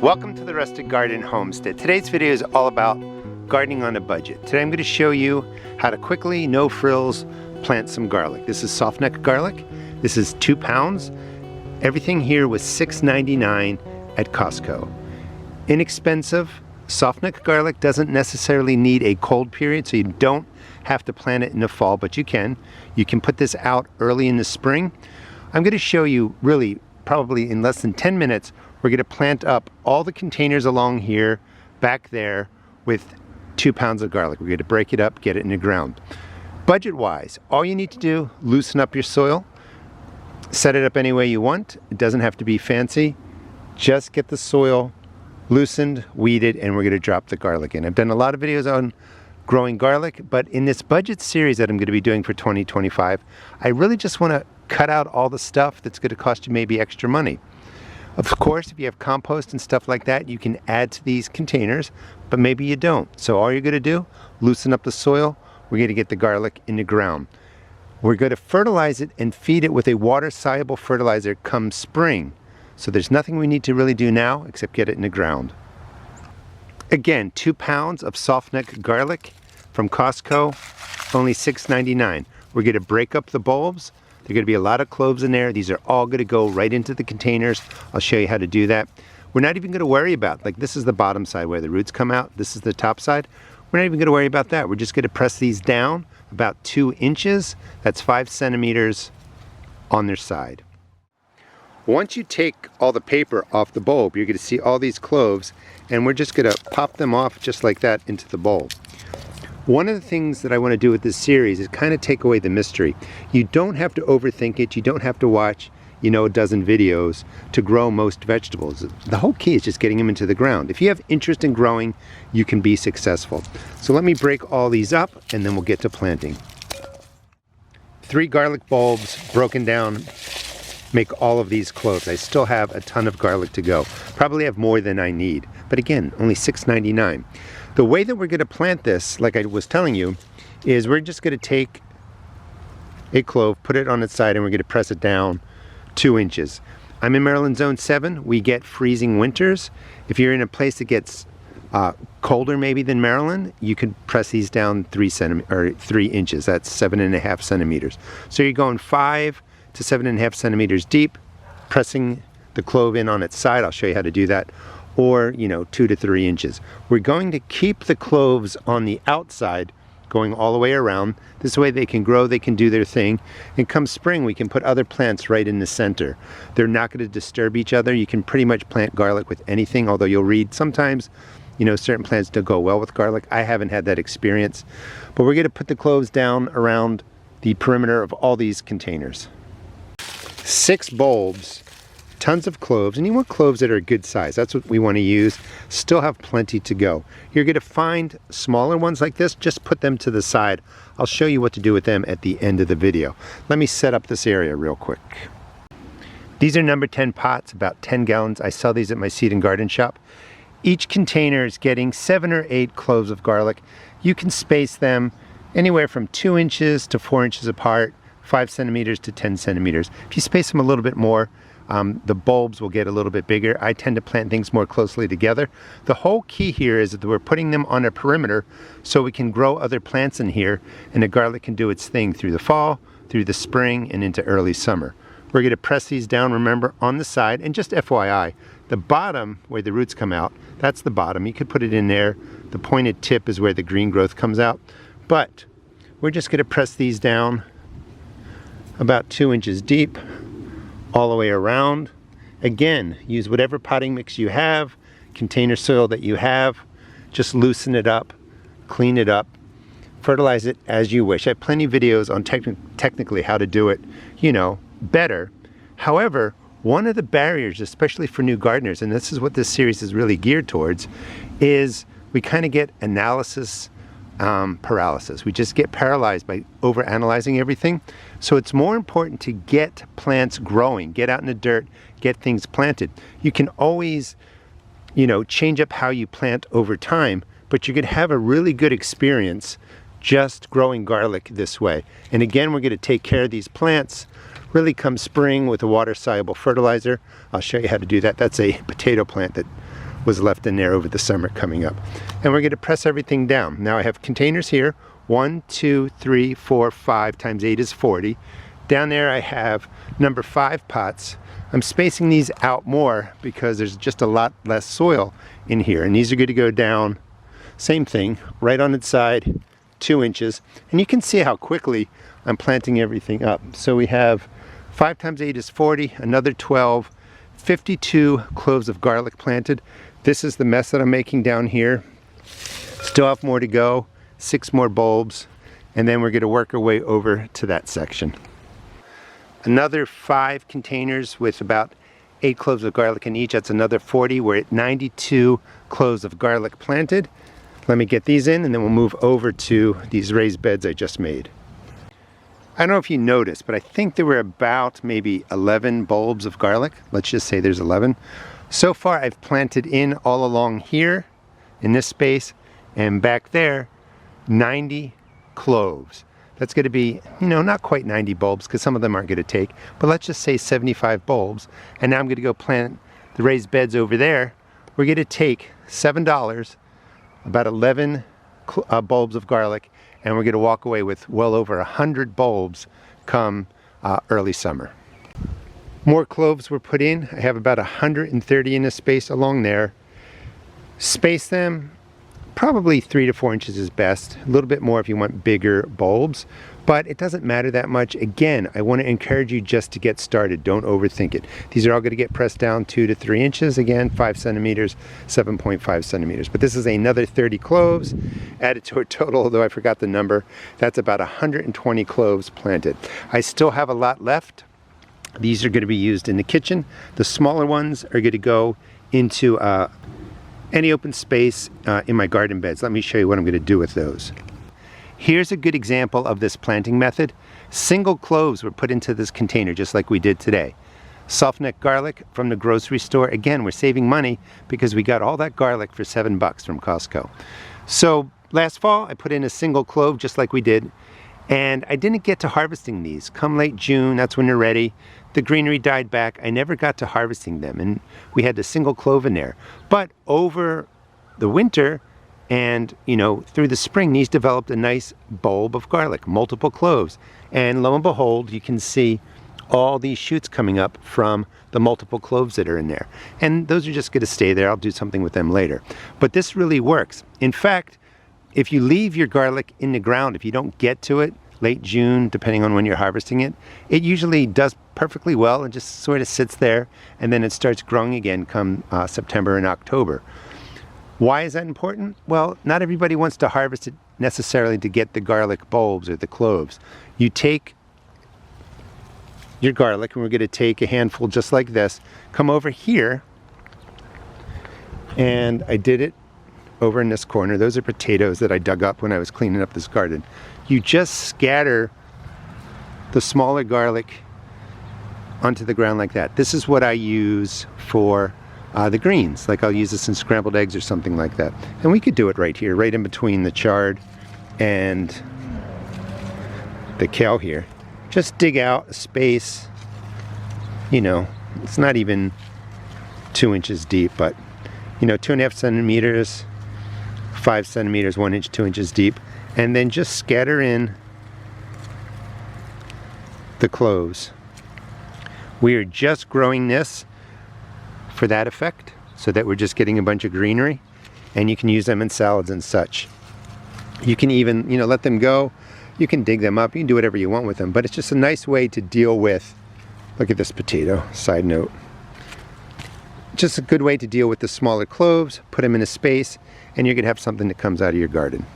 Welcome to the Rustic Garden Homestead. Today's video is all about gardening on a budget. Today I'm going to show you how to quickly, no frills, plant some garlic. This is soft neck garlic. This is 2 pounds. Everything here was $6.99 at Costco. Inexpensive. Soft neck garlic doesn't necessarily need a cold period, so you don't have to plant it in the fall, but you can. You can put this out early in the spring. I'm going to show you really probably in less than 10 minutes. We're going to plant up all the containers along here, back there, with 2 pounds of garlic. We're going to break it up, get it in the ground. Budget-wise, all you need to do, loosen up your soil, set it up any way you want. It doesn't have to be fancy. Just get the soil loosened, weeded, and we're going to drop the garlic in. I've done a lot of videos on growing garlic, but in this budget series that I'm going to be doing for 2025, I really just want to cut out all the stuff that's going to cost you maybe extra money. Of course, if you have compost and stuff like that, you can add to these containers, but maybe you don't. So all you're going to do, loosen up the soil. We're going to get the garlic in the ground. We're going to fertilize it and feed it with a water-soluble fertilizer come spring. So there's nothing we need to really do now except get it in the ground. Again, 2 pounds of soft neck garlic from Costco, only $6.99. We're going to break up the bulbs. There are going to be a lot of cloves in there. These are all going to go right into the containers. I'll show you how to do that. We're not even going to worry about, like this is the bottom side where the roots come out. This is the top side. We're not even going to worry about that. We're just going to press these down about 2 inches. That's 5 centimeters on their side. Once you take all the paper off the bulb, you're going to see all these cloves, and we're just going to pop them off just like that into the bulb. One of the things that I want to do with this series is kind of take away the mystery. You don't have to overthink it. You don't have to watch, a dozen videos to grow most vegetables. The whole key is just getting them into the ground. If you have interest in growing, you can be successful. So let me break all these up and then we'll get to planting. 3 garlic bulbs broken down make all of these cloves. I still have a ton of garlic to go. Probably have more than I need. But again, only $6.99. The way that we're going to plant this, like I was telling you, is we're just going to take a clove, put it on its side, and we're going to press it down 2 inches. I'm in Maryland Zone 7. We get freezing winters. If you're in a place that gets colder maybe than Maryland, you can press these down 3 inches. That's 7.5 centimeters. So you're going 5 to 7.5 centimeters deep, pressing the clove in on its side. I'll show you how to do that. Or 2 to 3 inches. We're going to keep the cloves on the outside going all the way around. This way they can grow, they can do their thing, and come spring we can put other plants right in the center. They're not going to disturb each other. You can pretty much plant garlic with anything, although you'll read sometimes certain plants don't go well with garlic. I haven't had that experience. But we're going to put the cloves down around the perimeter of all these containers. 6 bulbs, tons of cloves, and you want cloves that are a good size. That's what we want to use. Still have plenty to go. You're going to find smaller ones like this, just put them to the side. I'll show you what to do with them at the end of the video. Let me set up this area real quick. These are number 10 pots, about 10 gallons. I sell these at my seed and garden shop. Each container is getting 7 or 8 cloves of garlic. You can space them anywhere from 2 inches to 4 inches apart, 5 centimeters to 10 centimeters. If you space them a little bit more, the bulbs will get a little bit bigger. I tend to plant things more closely together. The whole key here is that we're putting them on a perimeter so we can grow other plants in here, and the garlic can do its thing through the fall, through the spring, and into early summer. We're going to press these down, remember, on the side, and just FYI, the bottom where the roots come out, that's the bottom. You could put it in there. The pointed tip is where the green growth comes out. But we're just going to press these down about 2 inches deep, all the way around. Again, use whatever potting mix you have, container soil that you have. Just loosen it up, clean it up, fertilize it as you wish. I have plenty of videos on technically how to do it, better. However, one of the barriers, especially for new gardeners, and this is what this series is really geared towards, is we kind of get analysis paralysis. We just get paralyzed by overanalyzing everything. So it's more important to get plants growing, get out in the dirt, get things planted. You can always, change up how you plant over time, but you could have a really good experience just growing garlic this way. And again, we're going to take care of these plants really come spring with a water-soluble fertilizer. I'll show you how to do that. That's a potato plant that was left in there over the summer coming up. And we're going to press everything down. Now I have containers here, 1, 2, 3, 4, 5 times 8 is 40. Down there I have number 5 pots. I'm spacing these out more because there's just a lot less soil in here. And these are going to go down, same thing, right on its side, 2 inches. And you can see how quickly I'm planting everything up. So we have 5 times 8 is 40, another 12, 52 cloves of garlic planted. This is the mess that I'm making down here. Still have more to go, 6 more bulbs, and then we're going to work our way over to that section. Another 5 containers with about 8 cloves of garlic in each. That's another 40. We're at 92 cloves of garlic planted. Let me get these in and then we'll move over to these raised beds I just made. I don't know if you noticed, but I think there were about maybe 11 bulbs of garlic. Let's just say there's 11. So far I've planted in all along here in this space and back there 90 cloves. That's going to be, not quite 90 bulbs because some of them aren't going to take, but let's just say 75 bulbs. And now I'm going to go plant the raised beds over there. We're going to take $7, about 11 bulbs of garlic, and we're going to walk away with well over 100 bulbs come early summer. More cloves were put in. I have about 130 in this space along there. Space them. Probably 3 to 4 inches is best. A little bit more if you want bigger bulbs, but it doesn't matter that much. Again, I want to encourage you just to get started. Don't overthink it. These are all going to get pressed down 2 to 3 inches. Again, 5 centimeters, 7.5 centimeters. But this is another 30 cloves added to a total, although I forgot the number. That's about 120 cloves planted. I still have a lot left. These are going to be used in the kitchen. The smaller ones are going to go into any open space in my garden beds. Let me show you what I'm going to do with those. Here's a good example of this planting method. Single cloves were put into this container just like we did today. Soft-neck garlic from the grocery store. Again, we're saving money because we got all that garlic for $7 from Costco. So last fall I put in a single clove just like we did, and I didn't get to harvesting these. Come late June, that's when they're ready. The greenery died back. I never got to harvesting them, and we had a single clove in there. But over the winter and through the spring, these developed a nice bulb of garlic, multiple cloves. And lo and behold, you can see all these shoots coming up from the multiple cloves that are in there. And those are just going to stay there. I'll do something with them later. But this really works. In fact, if you leave your garlic in the ground, if you don't get to it late June, depending on when you're harvesting it, it usually does perfectly well and just sort of sits there, and then it starts growing again come September and October. Why is that important? Well, not everybody wants to harvest it necessarily to get the garlic bulbs or the cloves. You take your garlic, and we're going to take a handful just like this, come over here, and I did it over in this corner. Those are potatoes that I dug up when I was cleaning up this garden. You just scatter the smaller garlic onto the ground like that. This is what I use for the greens. Like I'll use this in scrambled eggs or something like that. And we could do it right here, right in between the chard and the kale here. Just dig out a space, it's not even 2 inches deep, but 2.5 centimeters, 5 centimeters, 1 inch, 2 inches deep, and then just scatter in the cloves. We are just growing this for that effect, so that we're just getting a bunch of greenery, and you can use them in salads and such. You can even, let them go. You can dig them up. You can do whatever you want with them, but it's just a nice way to deal with, look at this potato, side note. Just a good way to deal with the smaller cloves, put them in a space, and you're going to have something that comes out of your garden.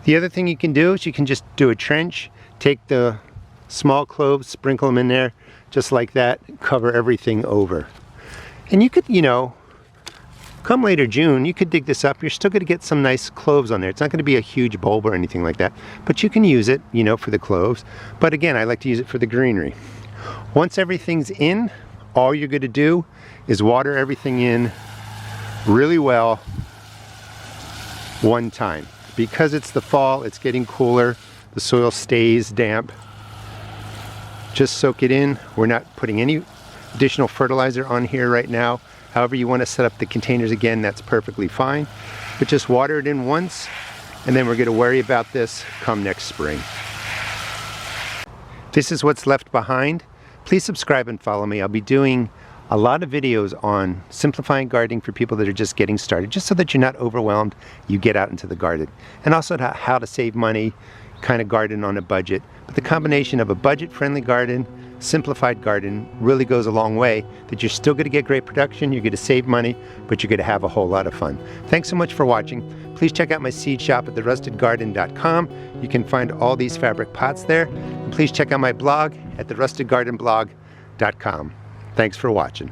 The other thing you can do is you can just do a trench, take the small cloves, sprinkle them in there, just like that, cover everything over. And you could, come later June, you could dig this up. You're still going to get some nice cloves on there. It's not going to be a huge bulb or anything like that, but you can use it, for the cloves. But again, I like to use it for the greenery. Once everything's in, all you're going to do is water everything in really well one time. Because it's the fall, it's getting cooler, the soil stays damp. Just soak it in. We're not putting any additional fertilizer on here right now However you want to set up the containers again, that's perfectly fine. But just water it in once, and then we're going to worry about this come next spring. This is what's left behind. Please subscribe and follow me. I'll be doing a lot of videos on simplifying gardening for people that are just getting started, just so that you're not overwhelmed, you get out into the garden. And also how to save money, kind of garden on a budget. But the combination of a budget-friendly garden, simplified garden really goes a long way, that you're still going to get great production, you're going to save money, but you're going to have a whole lot of fun. Thanks so much for watching. Please check out my seed shop at therustedgarden.com. You can find all these fabric pots there. And please check out my blog at therustedgardenblog.com. Thanks for watching.